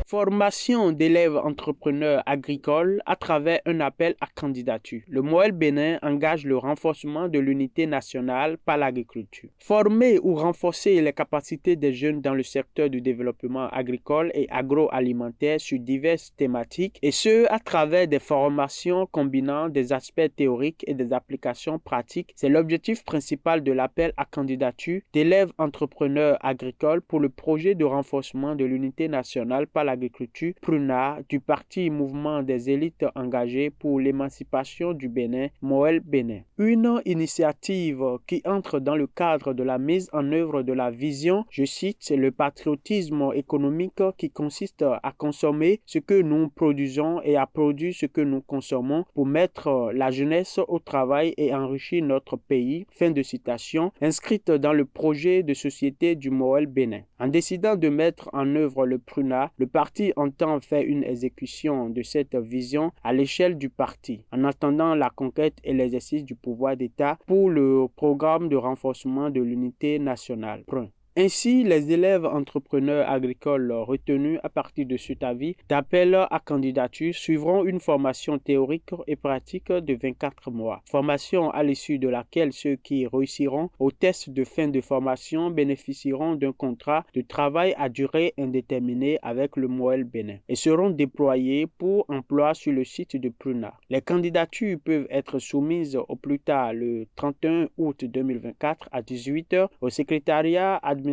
Formation d'élèves entrepreneurs agricoles à travers un appel à candidature. Le MOEL Bénin engage le renforcement de l'unité nationale par l'agriculture. Former ou renforcer les capacités des jeunes dans le secteur du développement agricole et agroalimentaire sur diverses thématiques, et ce, à travers des formations combinant des aspects théoriques et des applications pratiques. C'est l'objectif principal de l'appel à candidature d'élèves entrepreneurs agricoles pour le projet de renforcement de l'unité nationale par l'agriculture PRUNA du parti Mouvement des élites engagées pour l'émancipation du Bénin, MOEL Bénin. Une initiative qui entre dans le cadre de la mise en œuvre de la vision, je cite, le patriotisme économique qui consiste à consommer ce que nous produisons et à produire ce que nous consommons pour mettre la jeunesse au travail et enrichir notre pays. Fin de citation, inscrite dans le projet de société du MOEL Bénin. En décidant de mettre en œuvre le PRUNA, le parti entend faire une exécution de cette vision à l'échelle du parti, en attendant la conquête et l'exercice du pouvoir d'État pour le programme de renforcement de l'unité nationale. Ainsi, les élèves entrepreneurs agricoles retenus à partir de cet avis d'appel à candidature suivront une formation théorique et pratique de 24 mois. Formation à l'issue de laquelle ceux qui réussiront au test de fin de formation bénéficieront d'un contrat de travail à durée indéterminée avec le MOEL Bénin et seront déployés pour emploi sur le site de PRUNA. Les candidatures peuvent être soumises au plus tard le 31 août 2024 à 18h au secrétariat administratif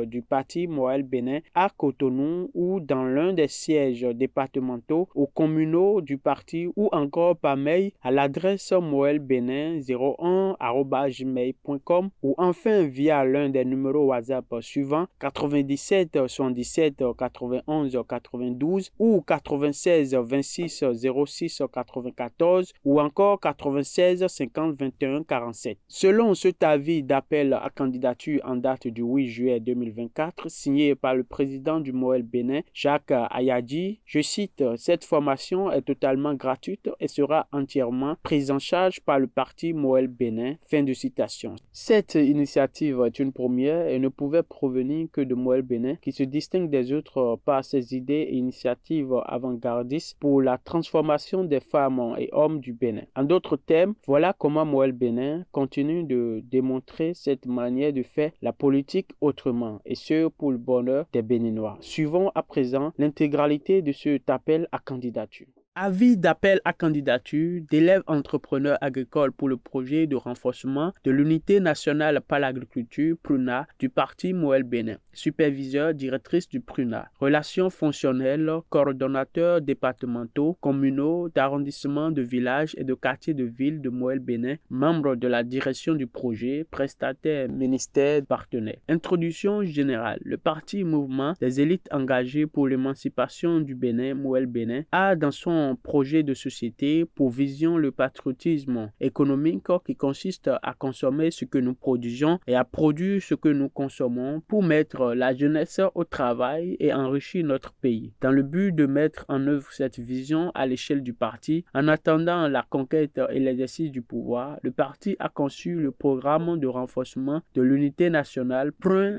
du parti MOEL Bénin à Cotonou ou dans l'un des sièges départementaux ou communaux du parti ou encore par mail à l'adresse moelbenin01@gmail.com ou enfin via l'un des numéros WhatsApp suivants 97 77 91 92 ou 96 26 06 94 ou encore 96 50 21 47. Selon cet avis d'appel à candidature en date du 8 juillet 2024, signé par le président du MOEL Bénin, Jacques Ayadi, je cite, « Cette formation est totalement gratuite et sera entièrement prise en charge par le parti MOEL Bénin. » Fin de citation. Cette initiative est une première et ne pouvait provenir que de MOEL Bénin, qui se distingue des autres par ses idées et initiatives avant-gardistes pour la transformation des femmes et hommes du Bénin. En d'autres termes, voilà comment MOEL Bénin continue de démontrer cette manière de faire la politique autrement, et ce pour le bonheur des Béninois. Suivons à présent l'intégralité de cet appel à candidature. Avis d'appel à candidature d'élèves entrepreneurs agricoles pour le projet de renforcement de l'unité nationale par l'agriculture PRUNA du parti MOEL Bénin. Superviseur, directrice du PRUNA. Relations fonctionnelles, coordonnateurs départementaux, communaux, d'arrondissement, de villages et de quartiers de ville de MOEL Bénin, membre de la direction du projet, prestataire, ministère, partenaire. Introduction générale. Le parti Mouvement des élites engagées pour l'émancipation du Bénin, MOEL Bénin, a dans son projet de société pour vision le patriotisme économique qui consiste à consommer ce que nous produisons et à produire ce que nous consommons pour mettre la jeunesse au travail et enrichir notre pays. Dans le but de mettre en œuvre cette vision à l'échelle du parti, en attendant la conquête et l'exercice du pouvoir, le parti a conçu le programme de renforcement de l'unité nationale,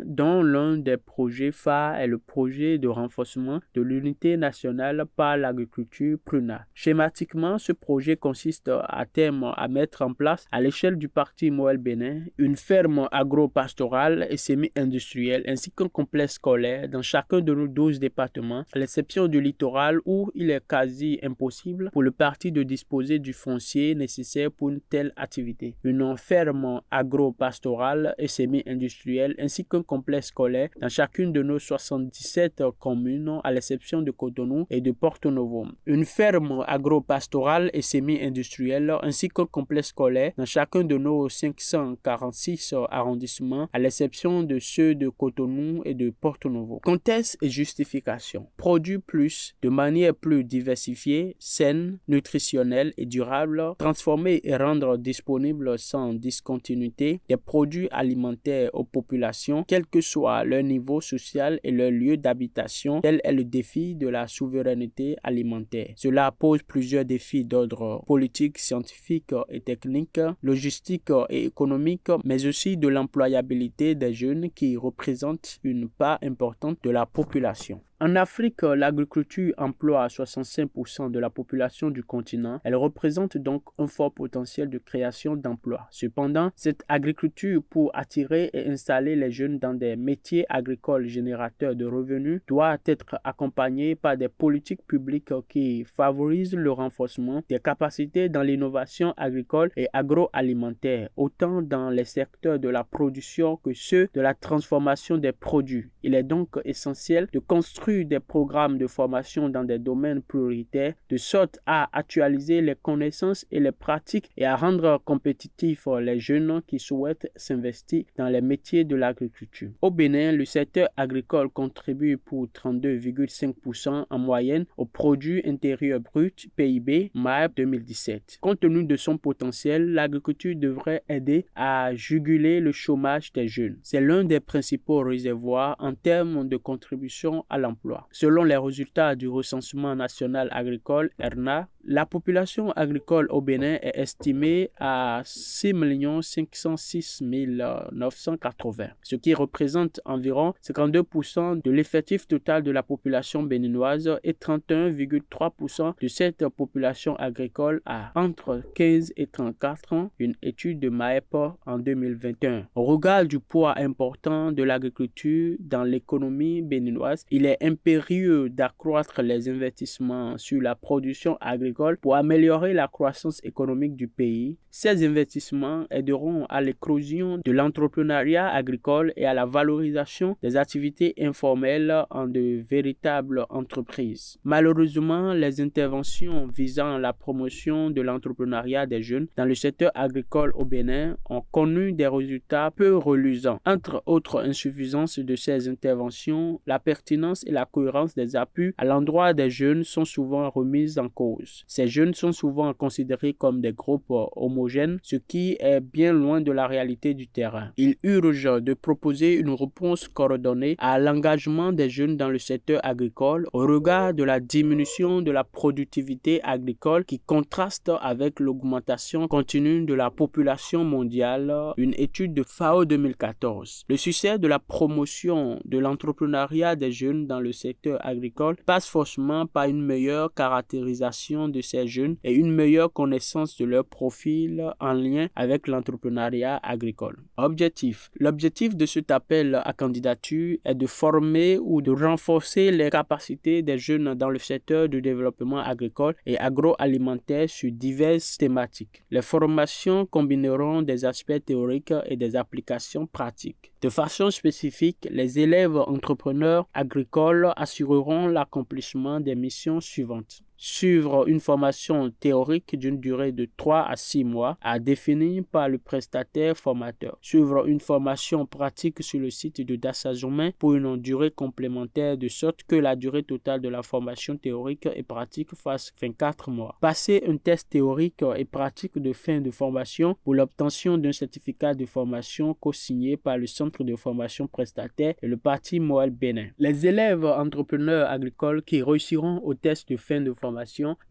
dont l'un des projets phares est le projet de renforcement de l'unité nationale par l'agriculture PRUNA. Schématiquement, ce projet consiste à terme à mettre en place à l'échelle du parti MOEL Bénin une ferme agro-pastorale et semi-industrielle ainsi qu'un complexe scolaire dans chacun de nos 12 départements, à l'exception du littoral où il est quasi impossible pour le parti de disposer du foncier nécessaire pour une telle activité. Une ferme agro-pastorale et semi-industrielle ainsi qu'un complexe scolaire dans chacune de nos 77 communes à l'exception de Cotonou et de Porto Novo. Une ferme agro-pastorale et semi-industrielle ainsi qu'un complexe scolaire dans chacun de nos 546 arrondissements à l'exception de ceux de Cotonou et de Porto Novo. Contexte et justification. Produire plus de manière plus diversifiée, saine, nutritionnelle et durable, transformer et rendre disponible sans discontinuité des produits alimentaires aux populations, quel que soit leur niveau social et leur lieu d'habitation, tel est le défi de la souveraineté alimentaire. Cela pose plusieurs défis d'ordre politique, scientifique et technique, logistique et économique, mais aussi de l'employabilité des jeunes qui représentent une part importante de la population. En Afrique, l'agriculture emploie 65% de la population du continent. Elle représente donc un fort potentiel de création d'emplois. Cependant, cette agriculture, pour attirer et installer les jeunes dans des métiers agricoles générateurs de revenus, doit être accompagnée par des politiques publiques qui favorisent le renforcement des capacités dans l'innovation agricole et agroalimentaire, autant dans les secteurs de la production que ceux de la transformation des produits. Il est donc essentiel de construire des programmes de formation dans des domaines prioritaires de sorte à actualiser les connaissances et les pratiques et à rendre compétitifs les jeunes qui souhaitent s'investir dans les métiers de l'agriculture. Au Bénin, le secteur agricole contribue pour 32,5% en moyenne au produit intérieur brut PIB MAEP 2017. Compte tenu de son potentiel, l'agriculture devrait aider à juguler le chômage des jeunes. C'est l'un des principaux réservoirs en termes de contribution à l'emploi. Selon les résultats du recensement national agricole (RNA), la population agricole au Bénin est estimée à 6 506 980, ce qui représente environ 52% de l'effectif total de la population béninoise et 31,3% de cette population agricole a entre 15 et 34 ans, une étude de MAEP en 2021. Au regard du poids important de l'agriculture dans l'économie béninoise, il est impérieux d'accroître les investissements sur la production agricole pour améliorer la croissance économique du pays. Ces investissements aideront à l'éclosion de l'entrepreneuriat agricole et à la valorisation des activités informelles en de véritables entreprises. Malheureusement, les interventions visant la promotion de l'entrepreneuriat des jeunes dans le secteur agricole au Bénin ont connu des résultats peu reluisants. Entre autres insuffisances de ces interventions, la pertinence et la cohérence des appuis à l'endroit des jeunes sont souvent remises en cause. Ces jeunes sont souvent considérés comme des groupes homogènes, ce qui est bien loin de la réalité du terrain. Il urge de proposer une réponse coordonnée à l'engagement des jeunes dans le secteur agricole au regard de la diminution de la productivité agricole qui contraste avec l'augmentation continue de la population mondiale, une étude de FAO 2014. Le succès de la promotion de l'entrepreneuriat des jeunes dans le secteur agricole passe forcément par une meilleure caractérisation de ces jeunes et une meilleure connaissance de leur profil en lien avec l'entrepreneuriat agricole. Objectif. L'objectif de cet appel à candidature est de former ou de renforcer les capacités des jeunes dans le secteur du développement agricole et agroalimentaire sur diverses thématiques. Les formations combineront des aspects théoriques et des applications pratiques. De façon spécifique, les élèves entrepreneurs agricoles assureront l'accomplissement des missions suivantes. Suivre une formation théorique d'une durée de 3 à 6 mois à définir par le prestataire formateur. Suivre une formation pratique sur le site de Dassazomain pour une durée complémentaire de sorte que la durée totale de la formation théorique et pratique fasse 24 mois. Passer un test théorique et pratique de fin de formation pour l'obtention d'un certificat de formation co-signé par le centre de formation prestataire et le parti Moël Bénin. Les élèves entrepreneurs agricoles qui réussiront au test de fin de formation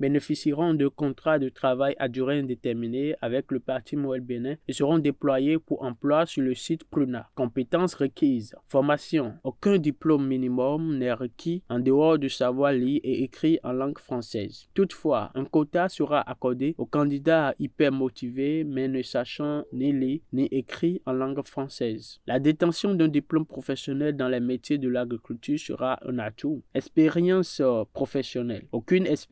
bénéficieront de contrats de travail à durée indéterminée avec le parti Moël Bénin et seront déployés pour emploi sur le site Pruna. Compétences requises. Formation. Aucun diplôme minimum n'est requis en dehors du savoir lire et écrire en langue française. Toutefois, un quota sera accordé aux candidats hyper motivés mais ne sachant ni lire ni écrire en langue française. La détention d'un diplôme professionnel dans les métiers de l'agriculture sera un atout. Expérience professionnelle. Aucune expérience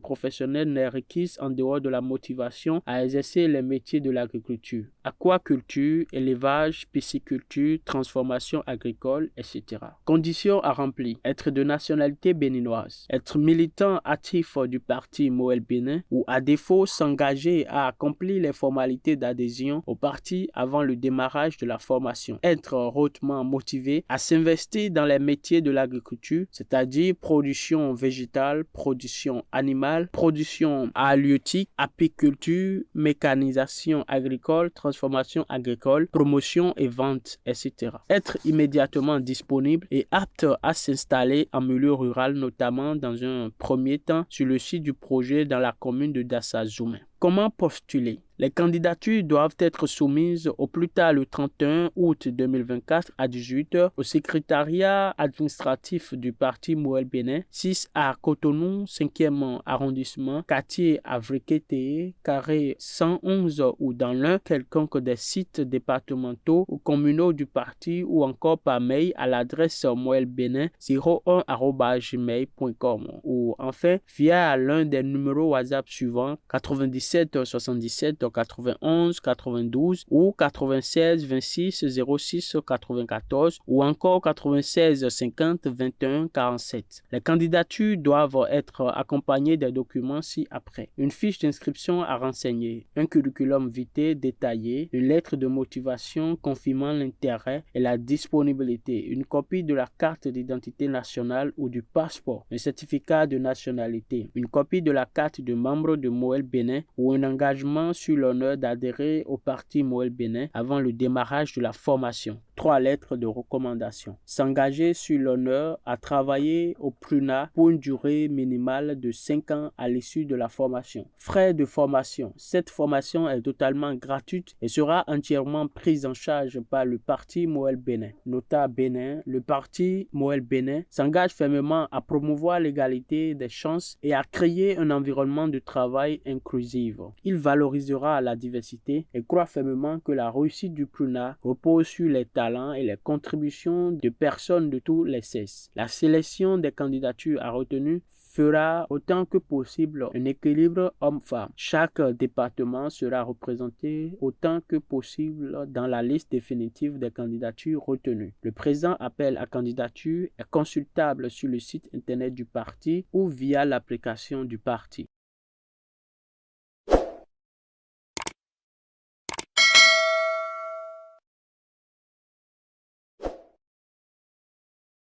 professionnelle n'est requise en dehors de la motivation à exercer les métiers de l'agriculture. Aquaculture, élevage, pisciculture, transformation agricole, etc. Conditions à remplir. Être de nationalité béninoise. Être militant actif du parti Moël Bénin ou à défaut s'engager à accomplir les formalités d'adhésion au parti avant le démarrage de la formation. Être hautement motivé à s'investir dans les métiers de l'agriculture, c'est-à-dire production végétale, production animale, production halieutique, apiculture, mécanisation agricole, transformation agricole, promotion et vente, etc. Être immédiatement disponible et apte à s'installer en milieu rural, notamment dans un premier temps sur le site du projet dans la commune de Dassazomain. Comment postuler? Les candidatures doivent être soumises au plus tard le 31 août 2024 à 18 h au secrétariat administratif du parti Moël Bénin, 6 à Cotonou, 5e arrondissement, quartier Avrekete, carré 111 ou dans l'un quelconque des sites départementaux ou communaux du parti ou encore par mail à l'adresse moelbenin01@gmail.com ou enfin via l'un des numéros WhatsApp suivants 97 77 91 92 ou 96 26 06 94 ou encore 96 50 21 47. Les candidatures doivent être accompagnées des documents ci-après. Une fiche d'inscription à renseigner, un curriculum vitae détaillé, une lettre de motivation confirmant l'intérêt et la disponibilité, une copie de la carte d'identité nationale ou du passeport, un certificat de nationalité, une copie de la carte de membre de Moël Bénin ou un engagement sur l'honneur d'adhérer au parti Moël Bénin avant le démarrage de la formation. 3 lettres de recommandation. S'engager sur l'honneur à travailler au PRUNA pour une durée minimale de 5 ans à l'issue de la formation. Frais de formation. Cette formation est totalement gratuite et sera entièrement prise en charge par le parti Moël Bénin. Nota Bénin, le parti Moël Bénin s'engage fermement à promouvoir l'égalité des chances et à créer un environnement de travail inclusif. Il valorisera la diversité et croit fermement que la réussite du PRUNA repose sur les talents et les contributions de personnes de tous les sexes. La sélection des candidatures à retenue fera autant que possible un équilibre homme-femme. Chaque département sera représenté autant que possible dans la liste définitive des candidatures retenues. Le présent appel à candidature est consultable sur le site internet du parti ou via l'application du parti.